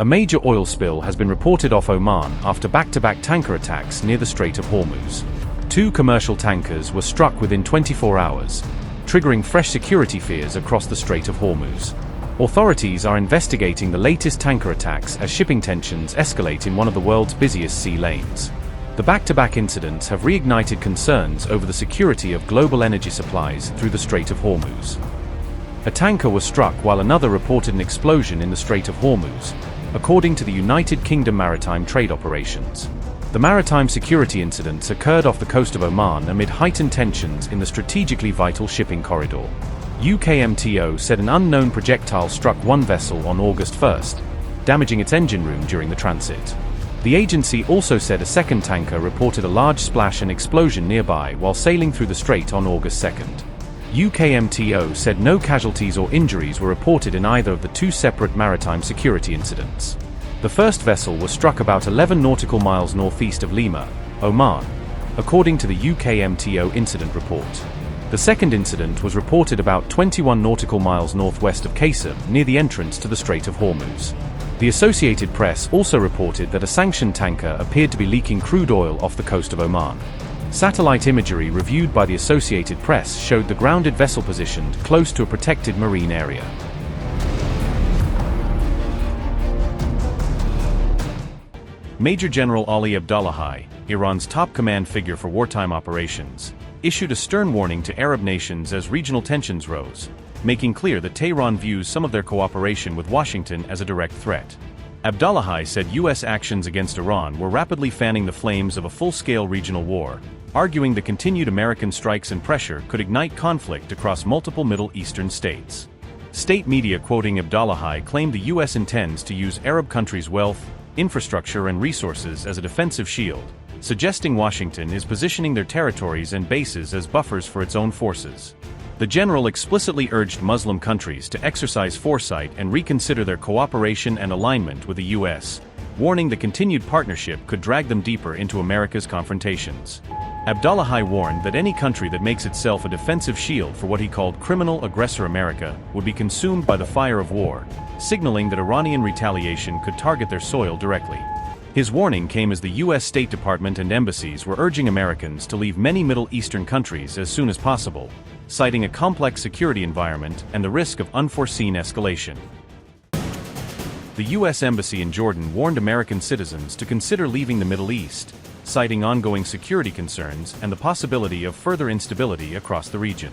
A major oil spill has been reported off Oman after back-to-back tanker attacks near the Strait of Hormuz. 2 commercial tankers were struck within 24 hours, triggering fresh security fears across the Strait of Hormuz. Authorities are investigating the latest tanker attacks as shipping tensions escalate in one of the world's busiest sea lanes. The back-to-back incidents have reignited concerns over the security of global energy supplies through the Strait of Hormuz. A tanker was struck while another reported an explosion in the Strait of Hormuz, according to the United Kingdom Maritime trade operations. The maritime security incidents occurred off the coast of Oman amid heightened tensions in the strategically vital shipping corridor. UKMTO said an unknown projectile struck one vessel on August 1st, damaging its engine room during the transit. The agency also said a second tanker reported a large splash and explosion nearby while sailing through the strait on August 2nd. UKMTO said no casualties or injuries were reported in either of the 2 separate maritime security incidents. The first vessel was struck about 11 nautical miles northeast of Lima, Oman, according to the UKMTO incident report. The second incident was reported about 21 nautical miles northwest of Qasem, near the entrance to the Strait of Hormuz. The Associated Press also reported that a sanctioned tanker appeared to be leaking crude oil off the coast of Oman. Satellite imagery reviewed by the Associated Press showed the grounded vessel positioned close to a protected marine area. Major General Ali Abdullahi, Iran's top command figure for wartime operations, issued a stern warning to Arab nations as regional tensions rose, making clear that Tehran views some of their cooperation with Washington as a direct threat. Abdullahi said U.S. actions against Iran were rapidly fanning the flames of a full-scale regional war, arguing the continued American strikes and pressure could ignite conflict across multiple Middle Eastern states. State media quoting Abdullahi claimed the U.S. intends to use Arab countries' wealth, infrastructure and resources as a defensive shield, suggesting Washington is positioning their territories and bases as buffers for its own forces. The general explicitly urged Muslim countries to exercise foresight and reconsider their cooperation and alignment with the U.S., warning the continued partnership could drag them deeper into America's confrontations. Abdullahi warned that any country that makes itself a defensive shield for what he called criminal aggressor America would be consumed by the fire of war, signaling that Iranian retaliation could target their soil directly. His warning came as the U.S. State Department and embassies were urging Americans to leave many Middle Eastern countries as soon as possible, citing a complex security environment and the risk of unforeseen escalation. The U.S. Embassy in Jordan warned American citizens to consider leaving the Middle East, citing ongoing security concerns and the possibility of further instability across the region.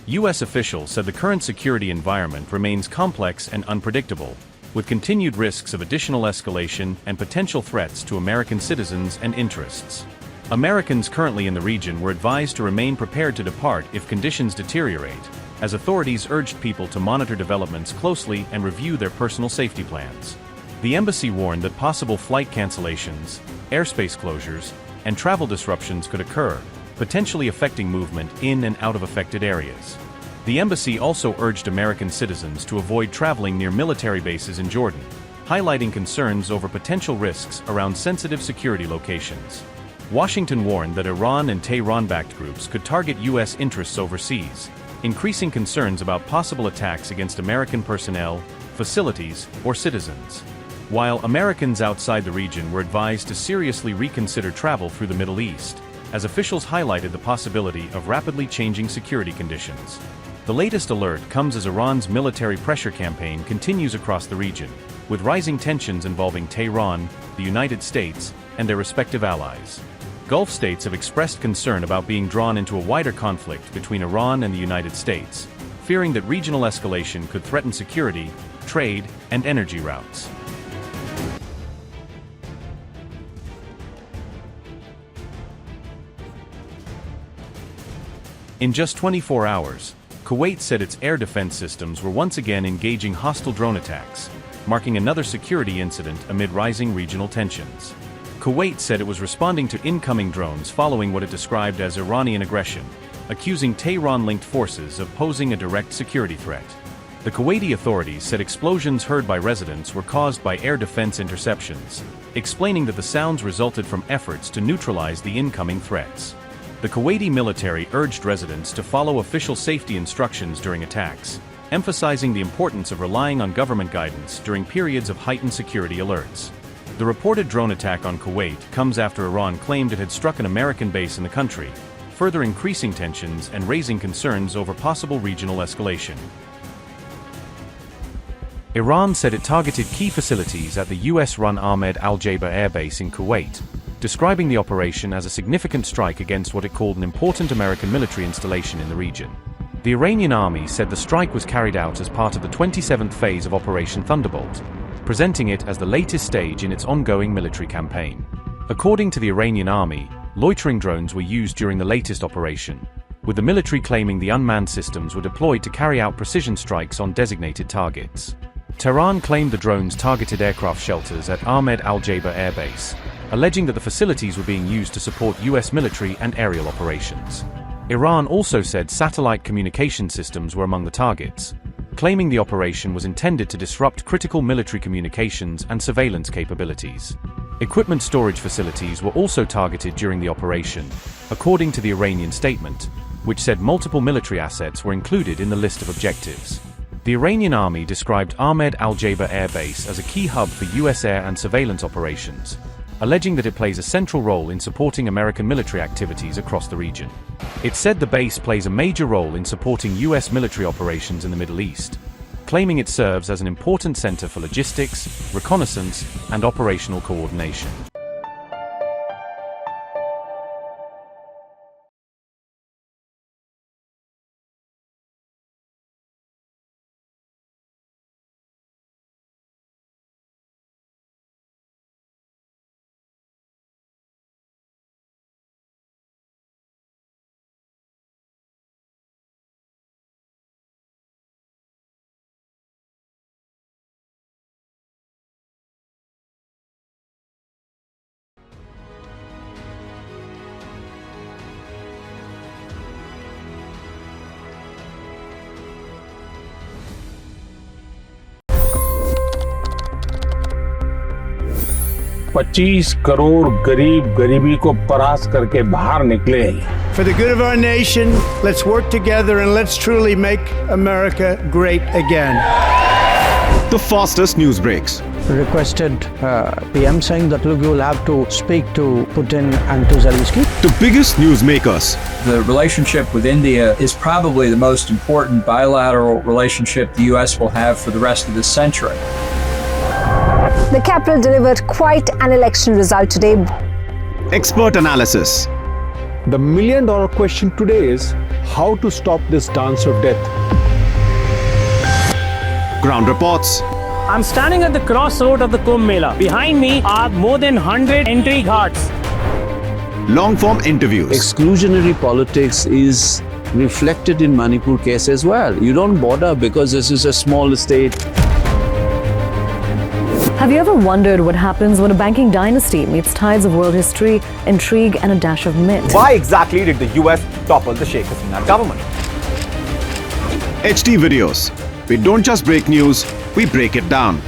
U.S. officials said the current security environment remains complex and unpredictable, with continued risks of additional escalation and potential threats to American citizens and interests. Americans currently in the region were advised to remain prepared to depart if conditions deteriorate, as authorities urged people to monitor developments closely and review their personal safety plans. The embassy warned that possible flight cancellations, airspace closures, and travel disruptions could occur, potentially affecting movement in and out of affected areas. The embassy also urged American citizens to avoid traveling near military bases in Jordan, highlighting concerns over potential risks around sensitive security locations. Washington warned that Iran and Tehran-backed groups could target U.S. interests overseas, increasing concerns about possible attacks against American personnel, facilities, or citizens. While Americans outside the region were advised to seriously reconsider travel through the Middle East, as officials highlighted the possibility of rapidly changing security conditions. The latest alert comes as Iran's military pressure campaign continues across the region, with rising tensions involving Tehran, the United States, and their respective allies. Gulf states have expressed concern about being drawn into a wider conflict between Iran and the United States, fearing that regional escalation could threaten security, trade, and energy routes. In just 24 hours, Kuwait said its air defense systems were once again engaging hostile drone attacks, marking another security incident amid rising regional tensions. Kuwait said it was responding to incoming drones following what it described as Iranian aggression, accusing Tehran-linked forces of posing a direct security threat. The Kuwaiti authorities said explosions heard by residents were caused by air defense interceptions, explaining that the sounds resulted from efforts to neutralize the incoming threats. The Kuwaiti military urged residents to follow official safety instructions during attacks, emphasizing the importance of relying on government guidance during periods of heightened security alerts. The reported drone attack on Kuwait comes after Iran claimed it had struck an American base in the country, further increasing tensions and raising concerns over possible regional escalation. Iran said it targeted key facilities at the US-run Ahmed Al-Jaber Air Base in Kuwait, describing the operation as a significant strike against what it called an important American military installation in the region. The Iranian army said the strike was carried out as part of the 27th phase of Operation Thunderbolt, presenting it as the latest stage in its ongoing military campaign. According to the Iranian army, loitering drones were used during the latest operation, with the military claiming the unmanned systems were deployed to carry out precision strikes on designated targets. Tehran claimed the drones targeted aircraft shelters at Ahmed Al-Jaber Air Base, alleging that the facilities were being used to support US military and aerial operations. Iran also said satellite communication systems were among the targets, claiming the operation was intended to disrupt critical military communications and surveillance capabilities. Equipment storage facilities were also targeted during the operation, according to the Iranian statement, which said multiple military assets were included in the list of objectives. The Iranian army described Ahmed Al-Jaber Air Base as a key hub for US air and surveillance operations, alleging that it plays a central role in supporting American military activities across the region. It said the base plays a major role in supporting US military operations in the Middle East, claiming it serves as an important center for logistics, reconnaissance, and operational coordination. $25 crore गरीब गरीबी को परास्त करके बाहर निकले। For the good of our nation, let's work together and let's truly make America great again. The fastest news breaks. Requested PM saying that look, you will have to speak to Putin and to Zelensky. The biggest news makers. The relationship with India is probably the most important bilateral relationship the US will have for the rest of this century. The capital delivered quite an election result today. Expert analysis. The million-dollar question today is how to stop this dance of death. Ground reports. I'm standing at the crossroad of the Kumbh Mela. Behind me are more than 100 entry ghats. Long-form interviews. Exclusionary politics is reflected in Manipur case as well. You don't bother because this is a small state. Have you ever wondered what happens when a banking dynasty meets tides of world history, intrigue, and a dash of myth? Why exactly did the US topple the Sheikh Hasina government? HT videos. We don't just break news, we break it down.